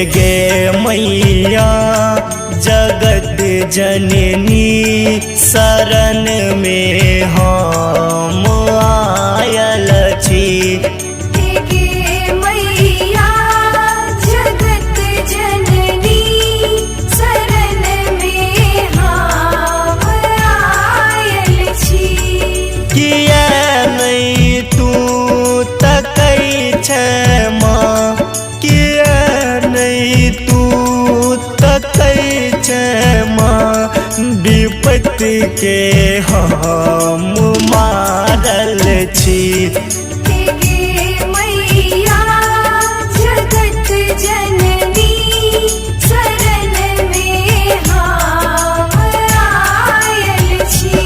गे मैया जगत जननी शरण में हम आयल छी। गे मैया जगत जननी शरण में हम आयल छी। किया नहीं तू तकै छै माँ, किया नहीं तू तकै छै माँ, विपत्ति के हम मारल छी। गे मैया जगत जननी शरण में हम आयल छी।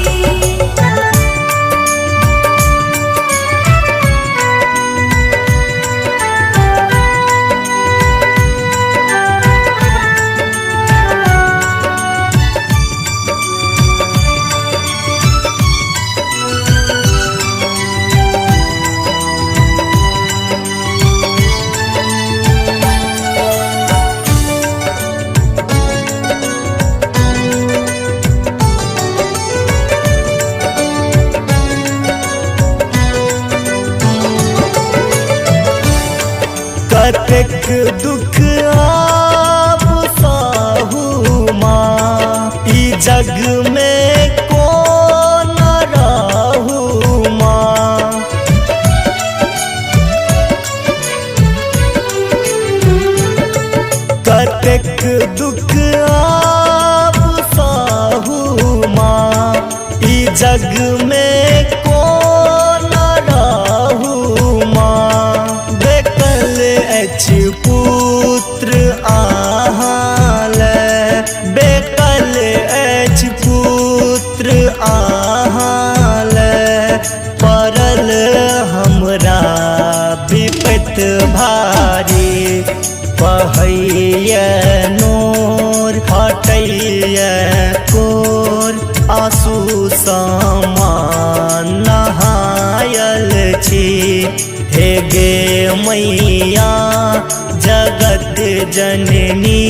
कतेक दुख आप साहू माँ, ई जग में कौन रहू माँ। कतेक दुख आप साहू माँ, ई जग में कौन रहू माँ। बेकल अछि पुत्र आहाल, बेकल अछि पुत्र आहाल, पड़ल हमरा विपत भारी। बहैया नोर हटैया कोर, आंसू समान नहायल छी। हे गे मैया जगत जननी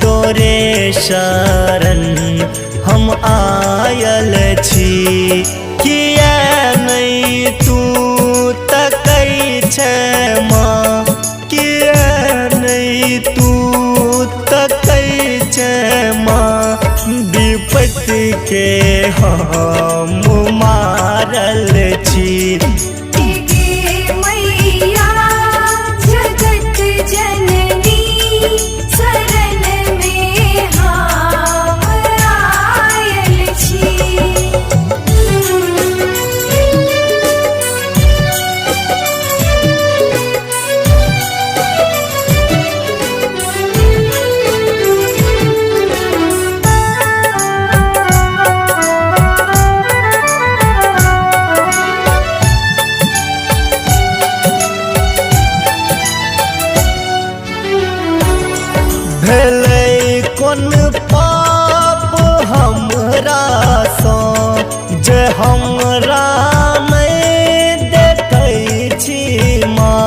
तोरे शरण हम आयल छी। किया नहीं तू तकै छै माँ, किया नहीं तू तकै छै माँ, विपत्ति के हम मारल छी। गे मैया जगत जननी शरण में हम आयल छी। भेलै कोन पाप हमरा सँ, जे हमरा नहीं देखै छी माँ।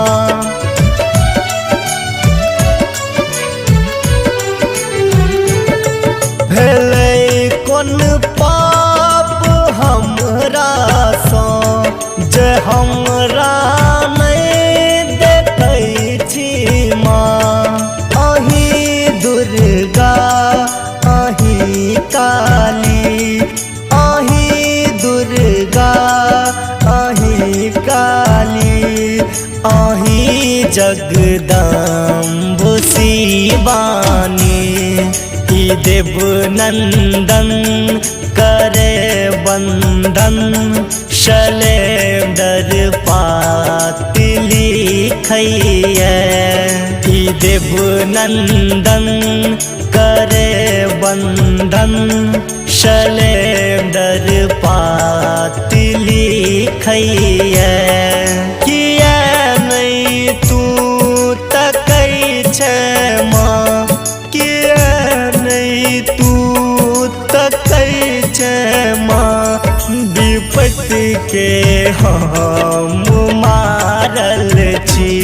भेलै कोन पाप हमरा सँ, जे हमरा नहीं देखै छी माँ। दुर्गा अही काली, अही दुर्गा अही काली, अही जगदम्ब शिवानी। ई देव नंदन करे वंदन, शैलेंद्र पात लिखैया। ई देव नंदन करे वंदन, शैलेंद्र पात लिखैया। किया नहीं तू तकै छै माँ, किया नहीं तू तकै छै माँ, विपत्ति के हम मारल छी।